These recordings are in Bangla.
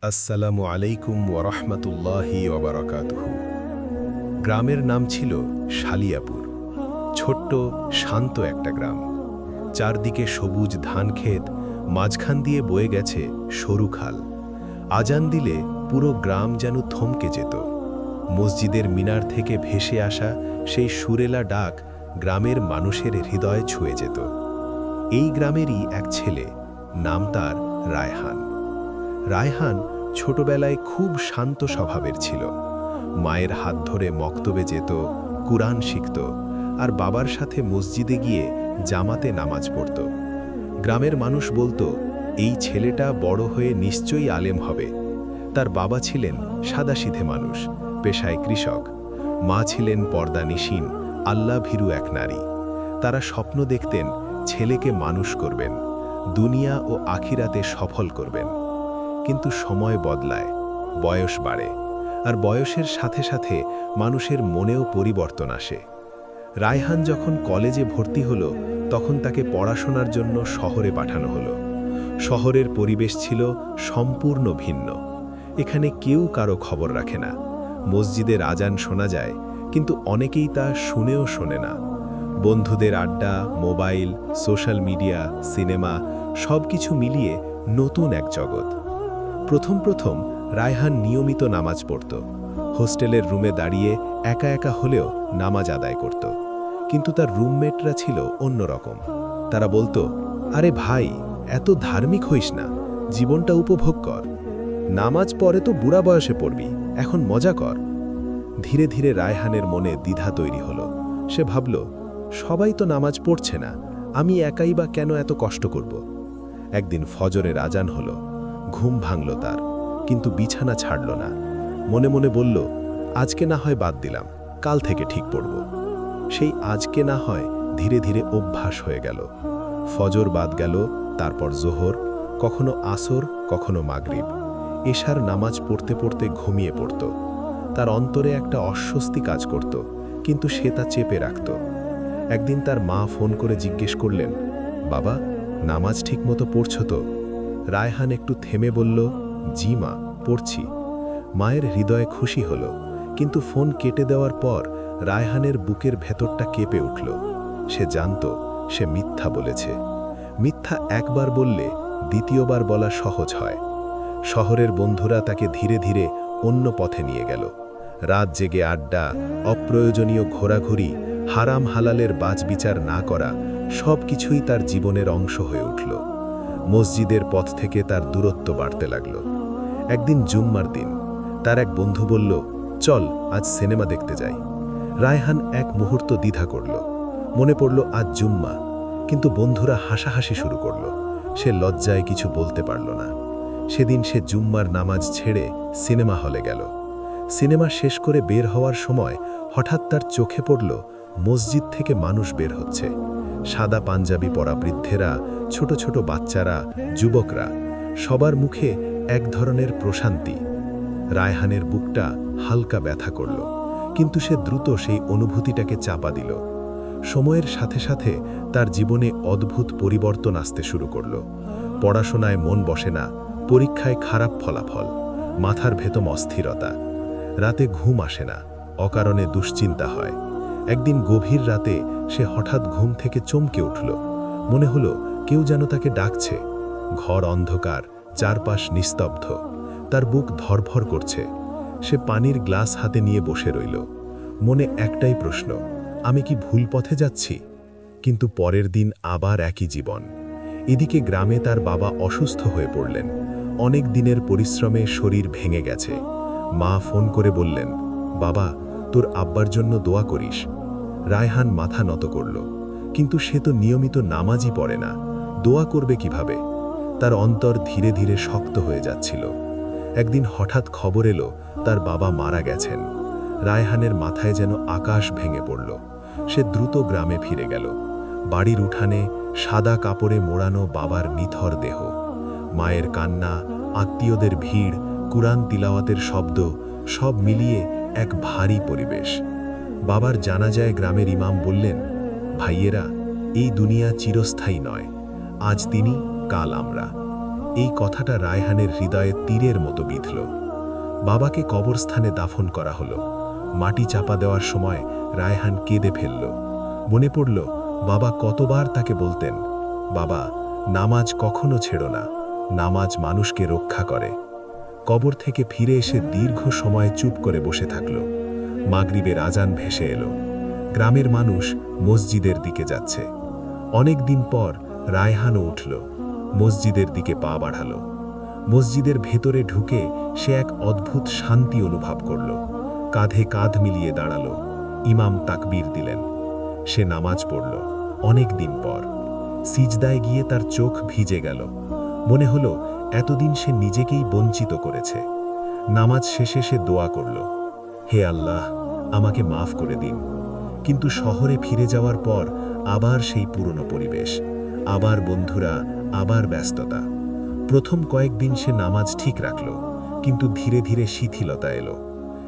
আসসালামু আলাইকুম ওয়ারাহমাতুল্লাহি ওয়াবারাকাতুহু। গ্রামের নাম ছিল শালিয়াপুর। ছোট্ট শান্ত একটা গ্রাম, চারদিকে সবুজ ধানক্ষেত, মাঝখান দিয়ে বয়ে গেছে সরু খাল। আজান দিলে পুরো গ্রাম যেন থমকে যেত। মসজিদের মিনার থেকে ভেসে আসা সেই সুরেলা ডাক গ্রামের মানুষের হৃদয়ে ছুঁয়ে যেত। এই গ্রামেরই এক ছেলে, নাম তার রায়হান। রায়হান ছোটবেলায় খুব শান্ত স্বভাবের ছিল। মায়ের হাত ধরে মক্তবে যেত, কুরআন শিখত, আর বাবার সাথে মসজিদে গিয়ে জামাতে নামাজ পড়ত। গ্রামের মানুষ বলতো, এই ছেলেটা বড় হয়ে নিশ্চয়ই আলেম হবে। তার বাবা ছিলেন সাদাসিধে মানুষ, পেশায় কৃষক। মা ছিলেন পর্দানিশীন, আল্লাহ ভীরু এক নারী। তারা স্বপ্ন দেখতেন ছেলেকে মানুষ করবেন, দুনিয়া ও আখিরাতে সফল করবেন। কিন্তু সময় বদলায়, বয়স বাড়ে, আর বয়সের সাথে সাথে মানুষের মনেও পরিবর্তন আসে। রায়হান যখন কলেজে ভর্তি হলো, তখন তাকে পড়াশোনার জন্য শহরে পাঠানো হলো। শহরের পরিবেশ ছিল সম্পূর্ণ ভিন্ন। এখানে কেউ কারো খবর রাখে না। মসজিদের আজান শোনা যায়, কিন্তু অনেকেই তা শুনেও শোনে না। বন্ধুদের আড্ডা, মোবাইল, সোশ্যাল মিডিয়া, সিনেমা সবকিছু মিলিয়ে নতুন এক জগৎ। প্রথম প্রথম রায়হান নিয়মিত নামাজ পড়ত। হোস্টেলের রুমে দাঁড়িয়ে একা একা হলেও নামাজ আদায় করত। কিন্তু তার রুমমেটরা ছিল অন্যরকম। তারা বলতো, আরে ভাই, এত ধার্মিক হইস না, জীবনটা উপভোগ কর। নামাজ পড়ে তো বুড়া বয়সে পড়বি, এখন মজা কর। ধীরে ধীরে রায়হানের মনে দ্বিধা তৈরি হলো। সে ভাবল, সবাই তো নামাজ পড়ছে না, আমি একাই বা কেন এত কষ্ট করব। একদিন ফজরের আজান হলো। ঘুম ভাঙল তার, কিন্তু বিছানা ছাড়ল না। মনে মনে বলল, আজকে না হয় বাদ দিলাম, কাল থেকে ঠিক পড়ব। সেই আজকে না হয় ধীরে ধীরে অভ্যাস হয়ে গেল। ফজর বাদ গেল, তারপর জোহর, কখনো আসর, কখনো মাগরিব। এশার নামাজ পড়তে পড়তে ঘুমিয়ে পড়ত। তার অন্তরে একটা অস্বস্তি কাজ করত, কিন্তু সে তা চেপে রাখত। একদিন তার মা ফোন করে জিজ্ঞেস করলেন, বাবা, নামাজ ঠিকমতো পড়ছ তো? রায়হান একটু থেমে বলল, জি মা, পড়ছি। মায়ের হৃদয়ে খুশি হলো, কিন্তু ফোন কেটে দেওয়ার পর রায়হানের বুকের ভেতরটা কেঁপে উঠল। সে জানত সে মিথ্যা বলেছে। মিথ্যা একবার বললে দ্বিতীয়বার বলা সহজ হয়। শহরের বন্ধুরা তাকে ধীরে ধীরে অন্য পথে নিয়ে গেল। রাত জেগে আড্ডা, অপ্রয়োজনীয় ঘোরাঘুরি, হারাম হালালের বাছবিচার না করা, সব কিছুই তার জীবনের অংশ হয়ে উঠল। মসজিদের পথ থেকে তার দূরত্ব বাড়তে লাগল। একদিন জুম্মার দিন, তার এক বন্ধু বলল, চল আজ সিনেমা দেখতে যাই। রায়হান এক মুহূর্ত দ্বিধা করল। মনে পড়ল আজ জুম্মা, কিন্তু বন্ধুরা হাসাহাসি শুরু করল। সে লজ্জায় কিছু বলতে পারল না। সেদিন সে জুম্মার নামাজ ছেড়ে সিনেমা হলে গেল। সিনেমা শেষ করে বের হওয়ার সময় হঠাৎ তার চোখে পড়ল মসজিদ থেকে মানুষ বের হচ্ছে। সাদা পাঞ্জাবি পরা বৃদ্ধেরা, ছোট ছোট বাচ্চারা, যুবকরা, সবার মুখে এক ধরনের প্রশান্তি। রায়হানের বুকটা হালকা ব্যথা করল, কিন্তু সে দ্রুত সেই অনুভূতিটাকে চাপা দিল। সময়ের সাথে সাথে তার জীবনে অদ্ভুত পরিবর্তন আসতে শুরু করল। পড়াশোনায় মন বসে না, পরীক্ষায় খারাপ ফলাফল, মাথার ভেতর অস্থিরতা, রাতে ঘুম আসে না, অকারণে দুশ্চিন্তা হয়। একদিন গভীর রাতে সে হঠাৎ ঘুম থেকে চমকে উঠল। মনে হলো কেউ যেন তাকে ডাকছে। ঘর অন্ধকার, চারপাশ নিস্তব্ধ। তার বুক ধরফর করছে। সে পানির গ্লাস হাতে নিয়ে বসে রইল। মনে একটাই প্রশ্ন, আমি কি ভুল পথে যাচ্ছি? কিন্তু পরের দিন আবার একই জীবন। এদিকে গ্রামে তার বাবা অসুস্থ হয়ে পড়লেন। অনেক দিনের পরিশ্রমে শরীর ভেঙে গেছে। মা ফোন করে বললেন, বাবা, তোর আব্বার জন্য দোয়া করিস। রায়হান মাথা নত করল, কিন্তু সে তো নিয়মিত নামাজই পড়ে না, দোয়া করবে কিভাবে? তার অন্তর ধীরে ধীরে শক্ত হয়ে যাচ্ছিল। একদিন হঠাৎ খবর এলো তার বাবা মারা গেছেন। রায়হানের মাথায় যেন আকাশ ভেঙে পড়ল। সে দ্রুত গ্রামে ফিরে গেল। বাড়ির উঠানে সাদা কাপড়ে মোড়ানো বাবার নিথর দেহ, মায়ের কান্না, আত্মীয়দের ভিড়, কুরআন তিলাওয়াতের শব্দ, সব মিলিয়ে এক ভারী পরিবেশ। বাবার জানাজায় গ্রামের ইমাম বললেন, ভাইয়েরা, এই দুনিয়া চিরস্থায়ী নয়, আজ তিনি, কাল আমরা। এই কথাটা রায়হানের হৃদয়ে তীরের মতো বিঁধল। বাবাকে কবরস্থানে দাফন করা হলো। মাটি চাপা দেওয়ার সময় রায়হান কেঁদে ফেলল। মনে পড়ল বাবা কতবার তাকে বলতেন, বাবা, নামাজ কখনো ছেড়ো না, নামাজ মানুষকে রক্ষা করে। কবর থেকে ফিরে এসে দীর্ঘ সময় চুপ করে বসে থাকল। মাগরিবের আজান ভেসে এলো। গ্রামের মানুষ মসজিদের দিকে যাচ্ছে। অনেক দিন পর রায়হানও উঠল, মসজিদের দিকে পা বাড়ালো। মসজিদের ভেতরে ঢুকে সে এক অদ্ভুত শান্তি অনুভব করল। কাঁধে কাঁধ মিলিয়ে দাঁড়ালো। ইমাম তাকবীর দিলেন। সে নামাজ পড়ল। অনেক দিন পর সিজদায় গিয়ে তার চোখ ভিজে গেল। মনে হলো এতদিন সে নিজেকেই বঞ্চিত করেছে। নামাজ শেষে সে দোয়া করল, হে আল্লাহ, আমাকে মাফ করে দিন। কিন্তু শহরে ফিরে যাওয়ার পর আবার সেই পুরনো পরিবেশ, আবার বন্ধুরা, আবার ব্যস্ততা। প্রথম কয়েকদিন সে নামাজ ঠিক রাখল, কিন্তু ধীরে ধীরে শিথিলতা এলো।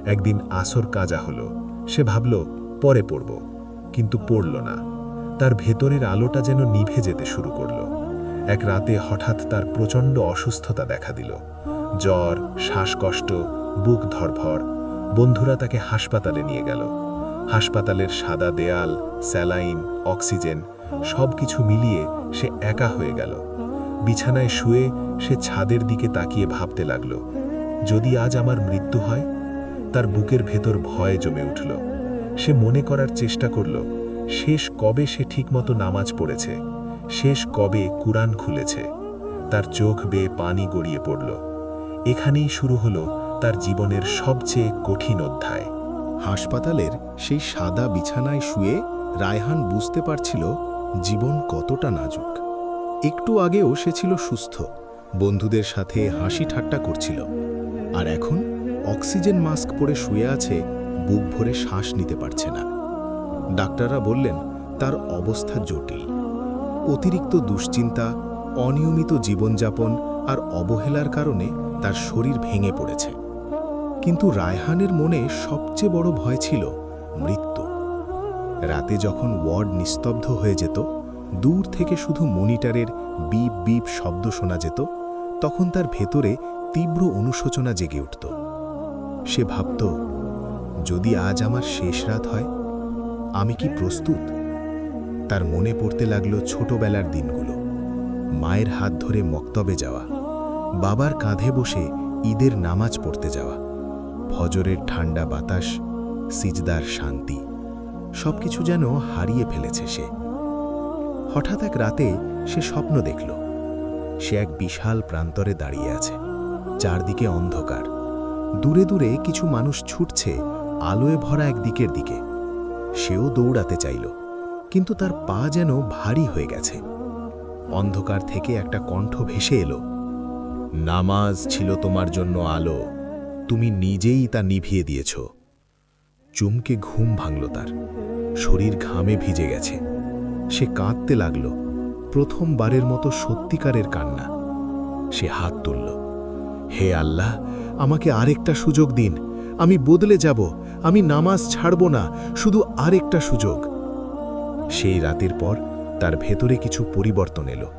একদিন আসর কাজা হলো। সে ভাবল পরে পড়ব, কিন্তু পড়ল না। তার ভেতরের আলোটা যেন নিভে যেতে শুরু করল। এক রাতে হঠাৎ তার প্রচণ্ড অসুস্থতা দেখা দিল। জ্বর, শ্বাসকষ্ট, বুক ধড়ফড়। বন্ধুরা তাকে হাসপাতালে নিয়ে গেল। হাসপাতালের সাদা দেয়াল, স্যালাইন, অক্সিজেন সব কিছু মিলিয়ে সে একা হয়ে গেল। বিছানায় শুয়ে সে ছাদের দিকে তাকিয়ে ভাবতে লাগল, যদি আজ আমার মৃত্যু হয়। তার বুকের ভেতর ভয় জমে উঠল। সে মনে করার চেষ্টা করল, শেষ কবে সে ঠিকমতো নামাজ পড়েছে, শেষ কবে কুরআন খুলেছে। তার চোখ বেয়ে পানি গড়িয়ে পড়ল। এখানেই শুরু হলো তার জীবনের সবচেয়ে কঠিন অধ্যায়। হাসপাতালের সেই সাদা বিছানায় শুয়ে রায়হান বুঝতে পারছিল জীবন কতটা নাজুক। একটু আগেও সে ছিল সুস্থ, বন্ধুদের সাথে হাসি ঠাট্টা করছিল, আর এখন অক্সিজেন মাস্ক পরে শুয়ে আছে, বুক ভরে শ্বাস নিতে পারছে না। ডাক্তাররা বললেন তার অবস্থা জটিল। অতিরিক্ত দুশ্চিন্তা, অনিয়মিত জীবনযাপন আর অবহেলার কারণে তার শরীর ভেঙে পড়েছে। কিন্তু রায়হানের মনে সবচেয়ে বড় ভয় ছিল মৃত্যু। রাতে যখন ওয়ার্ড নিস্তব্ধ হয়ে যেত, দূর থেকে শুধু মনিটরের বিপ বিপ শব্দ শোনা যেত, তখন তার ভেতরে তীব্র অনুশোচনা জেগে উঠত। সে ভাবত, যদি আজ আমার শেষ রাত হয়, আমি কি প্রস্তুত? তার মনে পড়তে লাগলো ছোটবেলার দিনগুলো, মায়ের হাত ধরে মক্তবে যাওয়া, বাবার কাঁধে বসে ঈদের নামাজ পড়তে যাওয়া, ফজরের ঠান্ডা বাতাস, সিজদার শান্তি, সবকিছু যেন হারিয়ে ফেলেছে সে। হঠাৎ এক রাতে সে স্বপ্ন দেখল, সে এক বিশাল প্রান্তরে দাঁড়িয়ে আছে, চারদিকে অন্ধকার। দূরে দূরে কিছু মানুষ ছুটছে আলোয় ভরা এক দিকের দিকে। সেও দৌড়াতে চাইল, কিন্তু তার পা যেন ভারী হয়ে গেছে। অন্ধকার থেকে একটা কণ্ঠ ভেসে এলো, নামাজ ছিল তোমার জন্য আলো, তুমি নিজেই তা নিভিয়ে দিয়েছ। চুমকে ঘুম ভাঙল তার, শরীর ঘামে ভিজে গেছে। সে কাঁদতে লাগল, প্রথমবারের মতো সত্যিকারের কান্না। সে হাত তুলল, হে আল্লাহ, আমাকে আরেকটা সুযোগ দিন, আমি বদলে যাব, আমি নামাজ ছাড়ব না, শুধু আরেকটা সুযোগ। সেই রাতের পর তার ভেতরে কিছু পরিবর্তন এলো।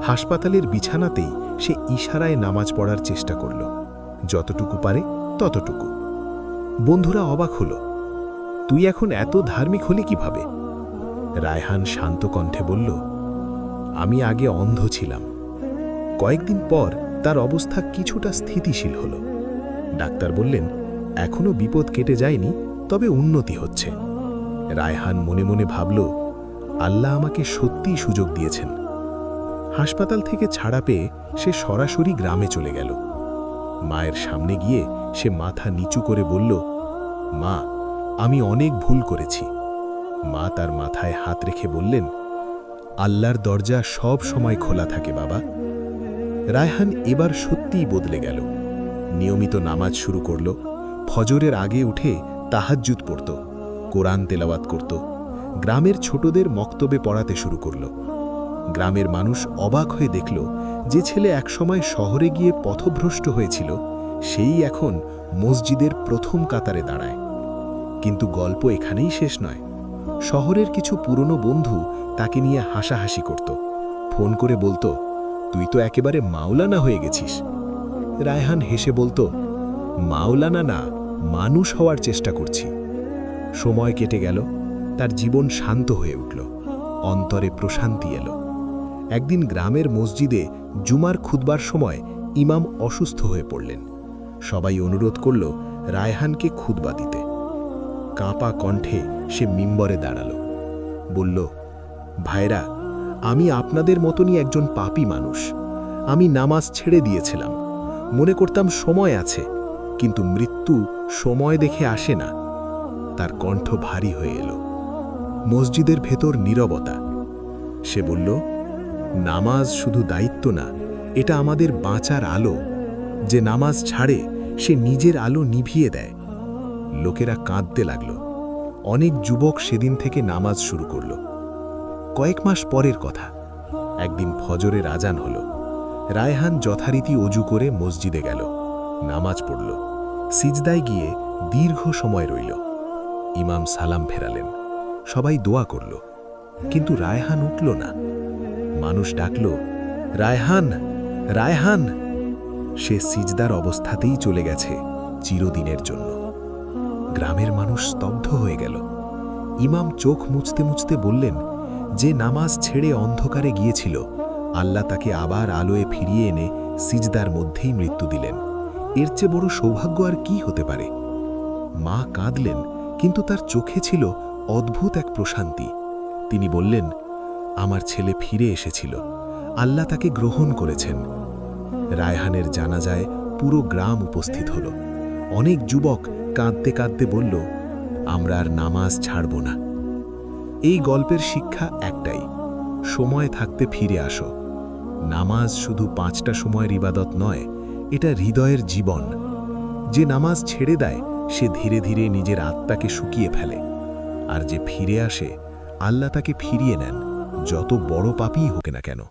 হাসপাতালের বিছানাতেই সে ইশারায় নামাজ পড়ার চেষ্টা করল, যতটুকু পারে ততটুকু। বন্ধুরা অবাক হল, তুই এখন এত ধার্মিক হলি কিভাবে? রায়হান শান্ত কণ্ঠে বলল, আমি আগে অন্ধ ছিলাম। কয়েকদিন পর তার অবস্থা কিছুটা স্থিতিশীল হল। ডাক্তার বললেন, এখনো বিপদ কেটে যায়নি, তবে উন্নতি হচ্ছে। রায়হান মনে মনে ভাবল, আল্লাহ আমাকে সত্যিই সুযোগ দিয়েছেন। হাসপাতাল থেকে ছাড়া পেয়ে সে সরাসরি গ্রামে চলে গেল। মায়ের সামনে গিয়ে সে মাথা নিচু করে বলল, মা, আমি অনেক ভুল করেছি। মা তার মাথায় হাত রেখে বললেন, আল্লাহর দরজা সব সময় খোলা থাকে বাবা। রায়হান এবার সত্যিই বদলে গেল। নিয়মিত নামাজ শুরু করল, ফজরের আগে উঠে তাহাজ্জুদ পড়ত, কোরআন তেলাওয়াত করত, গ্রামের ছোটদের মক্তবে পড়াতে শুরু করল। গ্রামের মানুষ অবাক হয়ে দেখল, যে ছেলে একসময় শহরে গিয়ে পথভ্রষ্ট হয়েছিল, সেই এখন মসজিদের প্রথম কাতারে দাঁড়ায়। কিন্তু গল্প এখানেই শেষ নয়। শহরের কিছু পুরনো বন্ধু তাকে নিয়ে হাসাহাসি করত, ফোন করে বলতো, তুই তো একেবারে মাওলানা হয়ে গেছিস। রায়হান হেসে বলতো, মাওলানা না, মানুষ হওয়ার চেষ্টা করছি। সময় কেটে গেল, তার জীবন শান্ত হয়ে উঠল, অন্তরে প্রশান্তি এলো। একদিন গ্রামের মসজিদে জুমার খুতবার সময় ইমাম অসুস্থ হয়ে পড়লেন। সবাই অনুরোধ করল রায়হানকে খুতবা দিতে। কাঁপা কণ্ঠে সে মিম্বরে দাঁড়াল, বলল, ভাইরা, আমি আপনাদের মতনই একজন পাপী মানুষ। আমি নামাজ ছেড়ে দিয়েছিলাম, মনে করতাম সময় আছে, কিন্তু মৃত্যু সময় দেখে আসে না। তার কণ্ঠ ভারী হয়ে এলো। মসজিদের ভেতর নীরবতা। সে বলল, নামাজ শুধু দায়িত্ব না, এটা আমাদের বাঁচার আলো। যে নামাজ ছাড়ে সে নিজের আলো নিভিয়ে দেয়। লোকেরা কাঁদতে লাগল। অনেক যুবক সেদিন থেকে নামাজ শুরু করল। কয়েক মাস পরের কথা, একদিন ফজরের আজান হল। রায়হান যথারীতি অজু করে মসজিদে গেল, নামাজ পড়ল, সিজদায় গিয়ে দীর্ঘ সময় রইল। ইমাম সালাম ফেরালেন, সবাই দোয়া করল, কিন্তু রায়হান উঠল না। মানুষ ডাকল, রায়হান, রায়হান। সে সিজদার অবস্থাতেই চলে গেছে চিরদিনের জন্য। গ্রামের মানুষ স্তব্ধ হয়ে গেল। ইমাম চোখ মুছতে মুছতে বললেন, যে নামাজ ছেড়ে অন্ধকারে গিয়েছিল, আল্লাহ তাকে আবার আলোয় ফিরিয়ে এনে সিজদার মধ্যেই মৃত্যু দিলেন। এর চেয়ে বড় সৌভাগ্য আর কি হতে পারে? মা কাঁদলেন, কিন্তু তার চোখে ছিল অদ্ভুত এক প্রশান্তি। তিনি বললেন, আমার ছেলে ফিরে এসেছিল, আল্লাহ তাকে গ্রহণ করেছেন। রায়হানের জানাজায় পুরো গ্রাম উপস্থিত হল। অনেক যুবক কাঁদতে কাঁদতে বলল, আমরা আর নামাজ ছাড়ব না। এই গল্পের শিক্ষা একটাই, সময় থাকতে ফিরে আসো। নামাজ শুধু 5টা সময়ের ইবাদত নয়, এটা হৃদয়ের জীবন। যে নামাজ ছেড়ে দেয় সে ধীরে ধীরে নিজের আত্মাকে শুকিয়ে ফেলে, আর যে ফিরে আসে আল্লাহ তাকে ফিরিয়ে নেন, যত বড় পাপীই হোক না কেন।